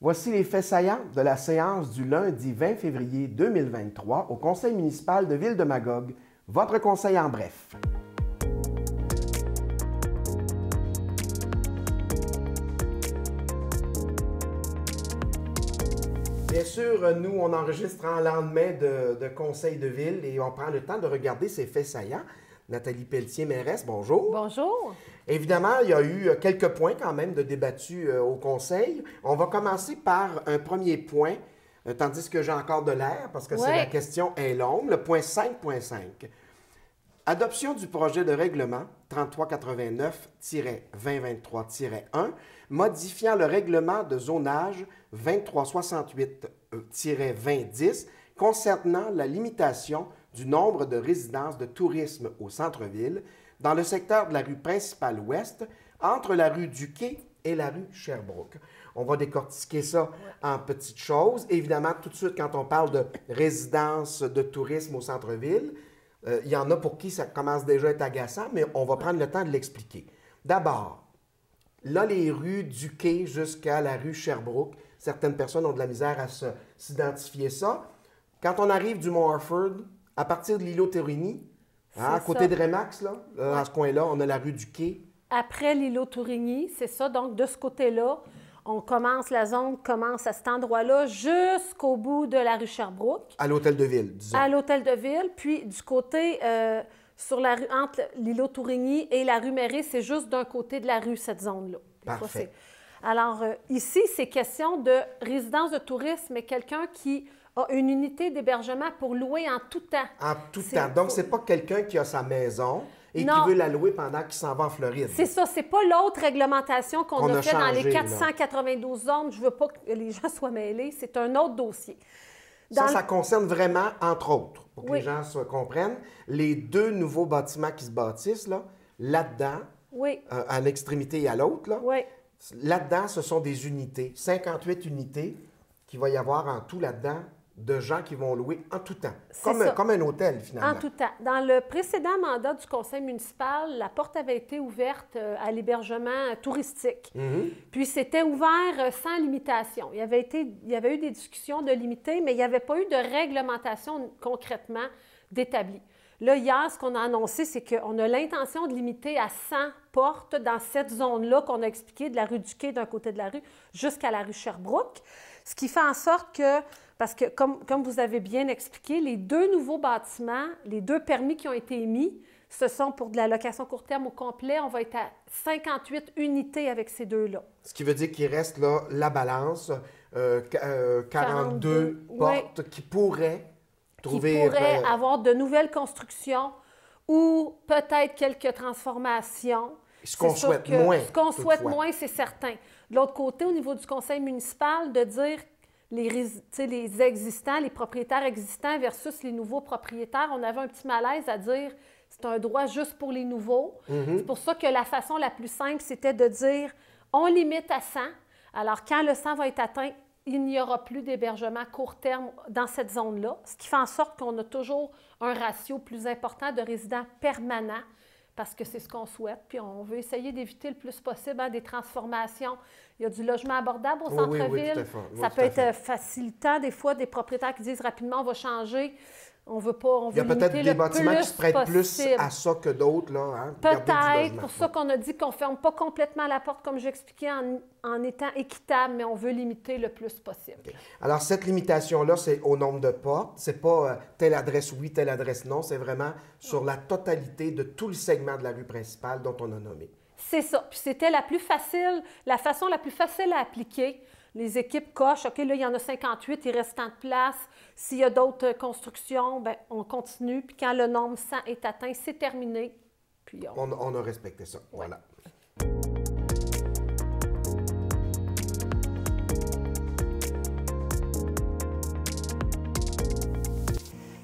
Voici les faits saillants de la séance du lundi 20 février 2023 au Conseil municipal de Ville-de-Magog. Votre conseil en bref. Bien sûr, nous, on enregistre en lendemain de conseil de ville et on prend le temps de regarder ces faits saillants. Nathalie Pelletier, mairesse, bonjour. Bonjour. Évidemment, il y a eu quelques points quand même de débattus au conseil. On va commencer par un premier point, tandis que j'ai encore de l'air, parce que la question est longue. Le point 5.5. Adoption du projet de règlement 3389-2023-1, modifiant le règlement de zonage 2368-2010 concernant la limitation du nombre de résidences de tourisme au centre-ville dans le secteur de la rue principale ouest, entre la rue du Quai et la rue Sherbrooke. On va décortiquer ça en petites choses. Évidemment, tout de suite, quand on parle de résidences de tourisme au centre-ville, il y en a pour qui ça commence déjà à être agaçant, mais on va prendre le temps de l'expliquer. D'abord, là, les rues du Quai jusqu'à la rue Sherbrooke, certaines personnes ont de la misère à s'identifier ça. Quand on arrive du Mont-Harford, à partir de l'îlot Tourigny, à côté de Remax, là, à ce coin-là, on a la rue du Quai. Après l'îlot Tourigny, c'est ça. Donc, de ce côté-là, la zone commence à cet endroit-là jusqu'au bout de la rue Sherbrooke. À l'hôtel de ville, disons. À l'hôtel de ville. Puis, du côté, sur la rue, entre l'îlot Tourigny et la rue Méré, c'est juste d'un côté de la rue, cette zone-là. Parfait. Alors, ici, c'est question de résidence de tourisme, mais quelqu'un qui a une unité d'hébergement pour louer en tout temps. En tout temps. Donc, c'est pas quelqu'un qui a sa maison et qui veut la louer pendant qu'il s'en va en Floride. C'est ça. C'est pas l'autre réglementation qu'on a fait dans les 492 zones. Je veux pas que les gens soient mêlés. C'est un autre dossier. Ça concerne vraiment, entre autres, pour que les gens comprennent, les deux nouveaux bâtiments qui se bâtissent, là-dedans, à l'extrémité et à l'autre, là-dedans, ce sont des unités, 58 unités qu'il va y avoir en tout là-dedans, de gens qui vont louer en tout temps, comme un hôtel, finalement. En tout temps. Dans le précédent mandat du conseil municipal, la porte avait été ouverte à l'hébergement touristique. Puis c'était ouvert sans limitation. Il y avait eu des discussions de limiter, mais il n'y avait pas eu de réglementation concrètement d'établie. Là, hier, ce qu'on a annoncé, c'est qu'on a l'intention de limiter à 100 portes dans cette zone-là qu'on a expliqué, de la rue du Quai d'un côté de la rue jusqu'à la rue Sherbrooke. Ce qui fait en sorte que, parce que comme vous avez bien expliqué, les deux nouveaux bâtiments, les deux permis qui ont été émis, ce sont pour de la location court terme au complet. On va être à 58 unités avec ces deux-là. Ce qui veut dire qu'il reste là la balance, 42 portes qui pourraient avoir de nouvelles constructions ou peut-être quelques transformations. Ce qu'on souhaite moins. Ce qu'on souhaite moins, c'est certain. De l'autre côté, au niveau du conseil municipal, de dire les existants, les propriétaires existants versus les nouveaux propriétaires, on avait un petit malaise à dire c'est un droit juste pour les nouveaux. C'est pour ça que la façon la plus simple, c'était de dire on limite à 100. Alors, quand le 100 va être atteint, il n'y aura plus d'hébergement court terme dans cette zone-là, ce qui fait en sorte qu'on a toujours un ratio plus important de résidents permanents parce que c'est ce qu'on souhaite. Puis on veut essayer d'éviter le plus possible des transformations. Il y a du logement abordable au centre-ville. Ça peut être facilitant. Des fois, des propriétaires qui disent rapidement, on va changer. On veut pas, on veut limiter le plus possible. Il y a peut-être des bâtiments qui se prêtent plus à ça que d'autres. Peut-être. Pour ça qu'on a dit qu'on ne ferme pas complètement la porte, comme j'expliquais, en étant équitable, mais on veut limiter le plus possible. Okay. Alors, cette limitation-là, c'est au nombre de portes. C'est pas telle adresse oui, telle adresse non. C'est vraiment sur la totalité de tout le segment de la rue principale dont on a nommé. C'est ça. Puis c'était la façon la plus facile à appliquer. Les équipes cochent, OK, là, il y en a 58, il reste tant de place. S'il y a d'autres constructions, bien, on continue. Puis quand le nombre 100 est atteint, c'est terminé. Puis on a respecté ça. Ouais. Voilà.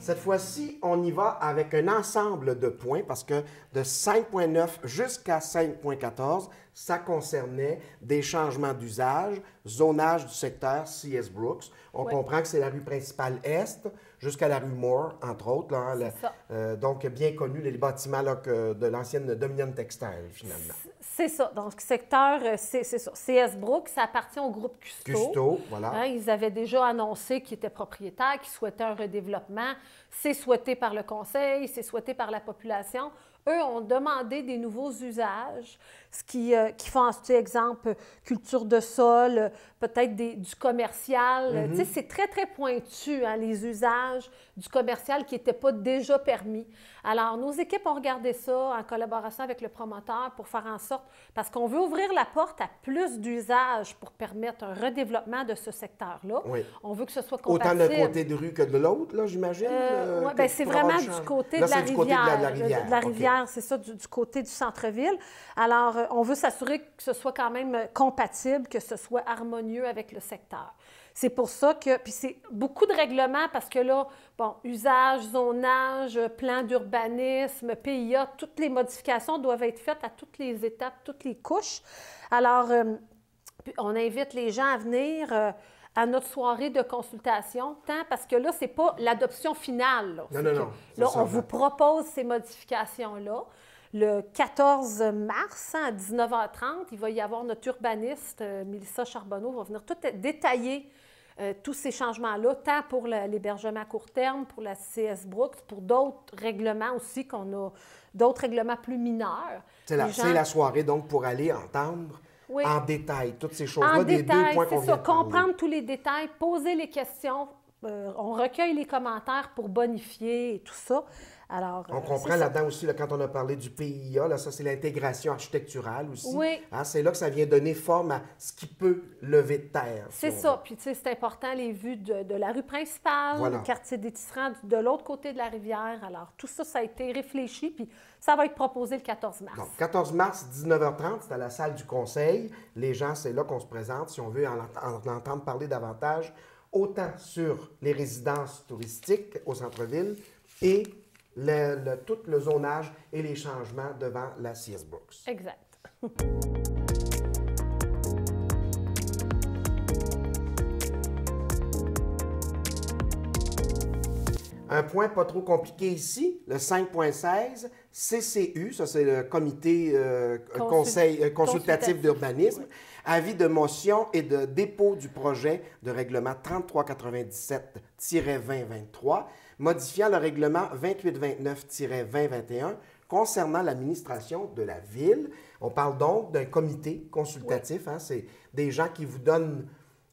Cette fois-ci, on y va avec un ensemble de points parce que de 5.9 jusqu'à 5.14, ça concernait des changements d'usage, zonage du secteur C.S. Brooks. On comprend que c'est la rue principale Est jusqu'à la rue Moore, entre autres. Là, donc, bien connu, les bâtiments là, de l'ancienne Dominion Textile, finalement. C'est ça. Donc, secteur, c'est ça. C.S. Brooks, ça appartient au groupe Custo. Custo, voilà. Hein, ils avaient déjà annoncé qu'ils étaient propriétaires, qu'ils souhaitaient un redéveloppement. C'est souhaité par le conseil, c'est souhaité par la population. Eux ont demandé des nouveaux usages, ce qui font ensuite, exemple, culture de sol, peut-être du commercial. Tu sais, c'est très, très pointu, hein, les usages du commercial qui n'étaient pas déjà permis. Alors, nos équipes ont regardé ça en collaboration avec le promoteur pour faire en sorte, parce qu'on veut ouvrir la porte à plus d'usages pour permettre un redéveloppement de ce secteur-là. Oui. On veut que ce soit compatible. Autant d'un côté de rue que de l'autre, là, j'imagine? Oui, bien, c'est vraiment du côté de la rivière. De la rivière, c'est ça, du côté du centre-ville. Alors, on veut s'assurer que ce soit quand même compatible, que ce soit harmonieux avec le secteur. C'est pour ça que, puis c'est beaucoup de règlements parce que là, bon, usage, zonage, plan d'urbanisme, PIA, toutes les modifications doivent être faites à toutes les étapes, toutes les couches. Alors, on invite les gens à venir à notre soirée de consultation, tant parce que là, ce n'est pas l'adoption finale. Là, non. Là, on vous propose ces modifications-là. Le 14 mars, à 19h30, il va y avoir notre urbaniste, Mélissa Charbonneau, va venir tout détailler tous ces changements-là, tant pour l'hébergement à court terme, pour la C.S. Brooks, pour d'autres règlements aussi qu'on a, d'autres règlements plus mineurs. C'est la soirée, donc, pour aller entendre en détail toutes ces choses-là, des deux points qu'on vient de parler. Comprendre tous les détails, poser les questions. On recueille les commentaires pour bonifier et tout ça. Alors, on comprend là-dedans aussi, là, quand on a parlé du PIA, là, ça c'est l'intégration architecturale aussi. Oui. Hein, c'est là que ça vient donner forme à ce qui peut lever de terre. C'est ça. Puis tu sais, c'est important, les vues de la rue principale, le quartier des Tisserands, de l'autre côté de la rivière. Alors, tout ça, ça a été réfléchi, puis ça va être proposé le 14 mars. Donc, 14 mars, 19h30, c'est à la salle du conseil. Les gens, c'est là qu'on se présente, si on veut en entendre parler davantage, autant sur les résidences touristiques au centre-ville et tout le zonage et les changements devant la C.S. Brooks. Exact. Un point pas trop compliqué ici, le 5.16, CCU, ça c'est le comité conseil consultatif d'urbanisme, avis de motion et de dépôt du projet de règlement 3397-2023, modifiant le règlement 2829-2021 concernant l'administration de la ville. On parle donc d'un comité consultatif, hein, c'est des gens qui vous donnent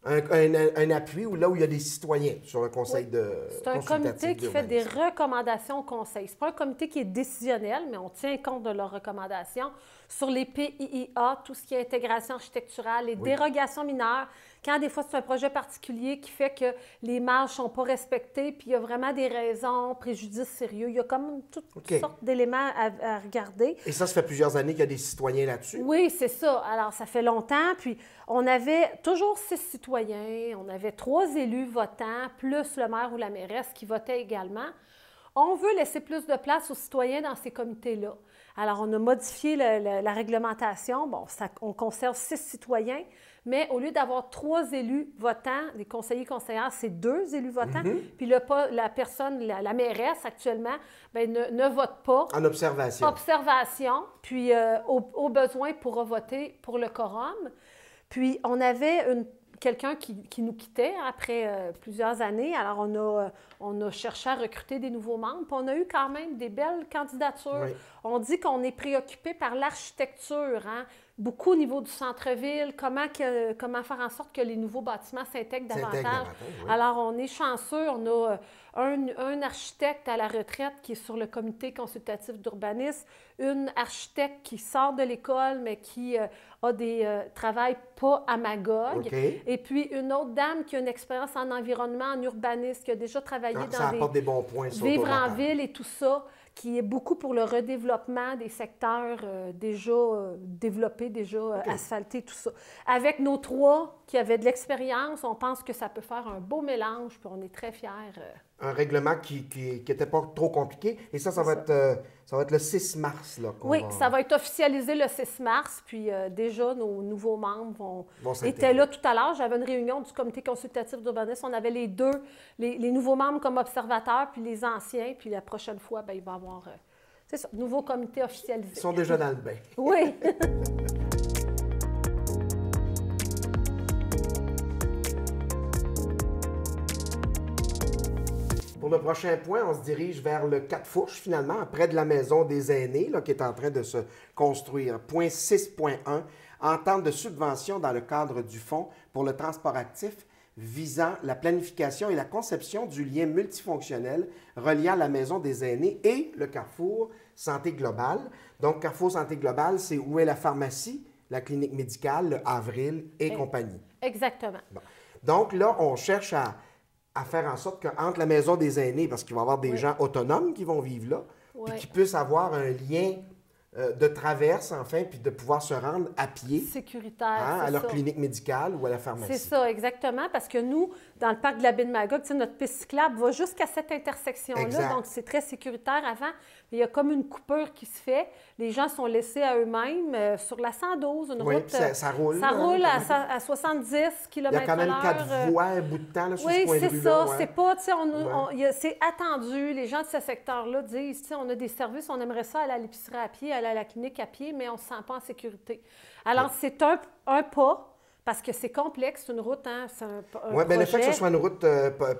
un appui ou là où il y a des citoyens sur le conseil de C'est un comité qui fait des recommandations au conseil. Ce n'est pas un comité qui est décisionnel, mais on tient compte de leurs recommandations sur les PIIA, tout ce qui est intégration architecturale, les dérogations mineures, quand des fois c'est un projet particulier qui fait que les marges ne sont pas respectées, puis il y a vraiment des raisons, préjudices sérieux. Il y a comme toutes sortes d'éléments à regarder. Et ça fait plusieurs années qu'il y a des citoyens là-dessus? Oui, c'est ça. Alors, ça fait longtemps. Puis, on avait toujours 6 citoyens, on avait 3 élus votants, plus le maire ou la mairesse qui votaient également. On veut laisser plus de place aux citoyens dans ces comités-là. Alors, on a modifié la réglementation. Bon, on conserve 6 citoyens, mais au lieu d'avoir 3 élus votants, les conseillers conseillères, c'est 2 élus votants. Puis la personne, la mairesse actuellement, bien, ne vote pas. En observation. Observation, puis au besoin pourra voter pour le quorum. Puis on avait quelqu'un qui nous quittait après plusieurs années. Alors, on a cherché à recruter des nouveaux membres. Puis on a eu quand même des belles candidatures. Oui. On dit qu'on est préoccupé par l'architecture, hein? Beaucoup au niveau du centre-ville, comment faire en sorte que les nouveaux bâtiments s'intègrent davantage. Oui. Alors, on est chanceux. On a un architecte à la retraite qui est sur le comité consultatif d'urbanisme, une architecte qui sort de l'école, mais qui a des travails pas à Magog. Okay. Et puis, une autre dame qui a une expérience en environnement, en urbanisme, qui a déjà travaillé dans des bons points vivre en ville et tout ça, qui est beaucoup pour le redéveloppement des secteurs déjà développés, déjà asphaltés, tout ça. Avec nos 3 qui avaient de l'expérience, on pense que ça peut faire un beau mélange, puis on est très fiers un règlement qui n'était pas trop compliqué. Et ça va être le 6 mars. Là, oui, ça va être officialisé le 6 mars. Puis déjà, nos nouveaux membres étaient là tout à l'heure. J'avais une réunion du comité consultatif d'urbanisme. On avait les nouveaux membres comme observateurs, puis les anciens. Puis la prochaine fois, bien, il va y avoir, c'est ça, nouveau comité officialisé. Ils sont déjà dans le bain. Oui. Pour le prochain point, on se dirige vers le 4 Fourches, finalement, près de la maison des aînés, là, qui est en train de se construire. Point 6.1, entente de subvention dans le cadre du Fonds pour le transport actif visant la planification et la conception du lien multifonctionnel reliant la maison des aînés et le Carrefour Santé Globale. Donc, Carrefour Santé Globale, c'est où est la pharmacie, la clinique médicale, le Avril et compagnie. Exactement. Bon. Donc, là, on cherche à faire en sorte qu'entre la maison des aînés, parce qu'il va y avoir des gens autonomes qui vont vivre là, puis qui puissent avoir un lien de traverse, enfin, puis de pouvoir se rendre à pied. Sécuritaire, à leur clinique médicale ou à la pharmacie. C'est ça, exactement, parce que nous, dans le parc de la baie de Magog, notre piste cyclable va jusqu'à cette intersection-là, donc c'est très sécuritaire avant. Il y a comme une coupure qui se fait. Les gens sont laissés à eux-mêmes sur la 112, une route... ça roule. Ça roule à 70 km/h. Il y a quand même 4 voies un bout de temps là, sur ce oui, point de c'est ça. Ouais. C'est pas, tu sais, c'est attendu. Les gens de ce secteur-là disent, tu sais, on a des services, on aimerait ça aller à l'épicerie à pied, aller à la clinique à pied, mais on ne se sent pas en sécurité. Alors, c'est un pas, parce que c'est complexe, c'est une route, hein, c'est un oui, bien le fait que ce soit une route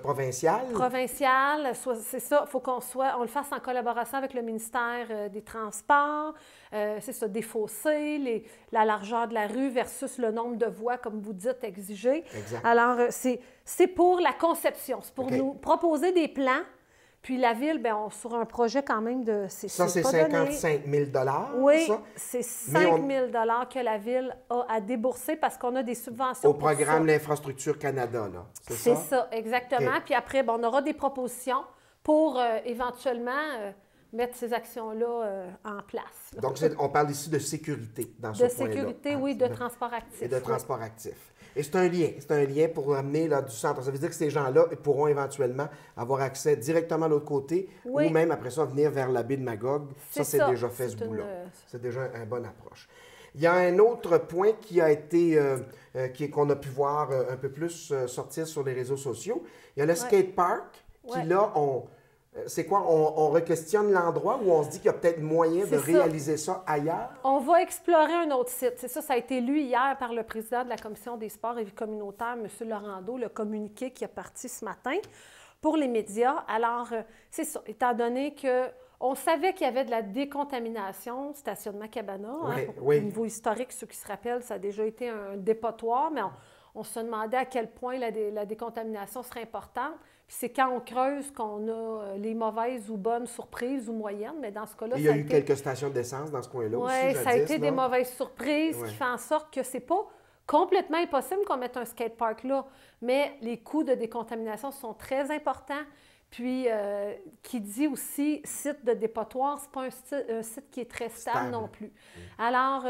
provinciale. Provinciale, c'est ça, il faut on le fasse en collaboration avec le ministère des Transports, c'est ça, des fossés, la largeur de la rue versus le nombre de voies, comme vous dites, exigées. Exact. Alors, c'est pour la conception, c'est pour nous proposer des plans. Puis la Ville, bien, sur un projet quand même de... Ça, c'est 55 000 oui, c'est 5 000 que la Ville a à débourser parce qu'on a des subventions au programme L'Infrastructure Canada, là. C'est ça, exactement. Okay. Puis après, bien, on aura des propositions pour éventuellement mettre ces actions-là en place. Là. Donc, on parle ici de sécurité dans ce point-là. De sécurité, oui, de transport actif. Et de transport actif. Et c'est un lien pour amener là, du centre. Ça veut dire que ces gens-là pourront éventuellement avoir accès directement à l'autre côté ou même après ça venir vers la baie de Magog. Ça, c'est déjà fait ce bout-là. C'est déjà une bonne approche. Il y a un autre point qui a été, qu'on a pu voir un peu plus sortir sur les réseaux sociaux. Il y a le skatepark qui, là, c'est quoi? On re-questionne l'endroit où on se dit qu'il y a peut-être moyen de réaliser ça ailleurs? On va explorer un autre site. C'est ça, ça a été lu hier par le président de la Commission des sports et vie communautaire, M. Laurando, le communiqué qui est parti ce matin pour les médias. Alors, c'est ça, étant donné qu'on savait qu'il y avait de la décontamination, stationnement Cabana. Au niveau historique, ceux qui se rappellent, ça a déjà été un dépotoir, mais on se demandait à quel point la décontamination serait importante. Puis c'est quand on creuse qu'on a les mauvaises ou bonnes surprises ou moyennes, mais dans ce cas-là, il y a eu quelques stations d'essence dans ce coin-là aussi, oui, ça a été des mauvaises surprises qui fait en sorte que c'est pas complètement impossible qu'on mette un skatepark là, mais les coûts de décontamination sont très importants. Puis, qui dit aussi site de dépotoir, c'est pas un site qui est très stable non plus. Alors,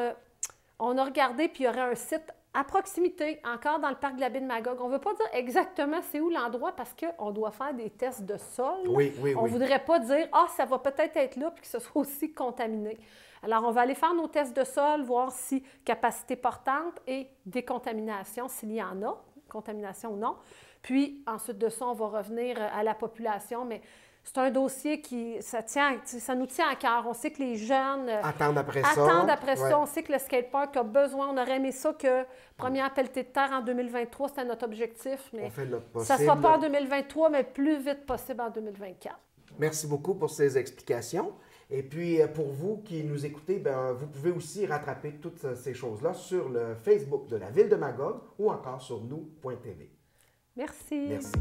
on a regardé, puis il y aurait un site à proximité, encore dans le parc de la baie de Magog. On ne veut pas dire exactement c'est où l'endroit parce qu'on doit faire des tests de sol. On ne voudrait pas dire « Ah, ça va peut-être être là » puis que ce soit aussi contaminé. Alors, on va aller faire nos tests de sol, voir si capacité portante et décontamination, s'il y en a, contamination ou non. Puis, ensuite de ça, on va revenir à la population, mais c'est un dossier ça nous tient à cœur. On sait que les jeunes attendent après ça. On sait que le skatepark a besoin. On aurait aimé ça que première pelletée de terre en 2023, c'était notre objectif. Mais ça ne sera pas en 2023, mais plus vite possible en 2024. Merci beaucoup pour ces explications. Et puis, pour vous qui nous écoutez, vous pouvez aussi rattraper toutes ces choses-là sur le Facebook de la Ville de Magog ou encore sur nous.tv. Merci. Merci.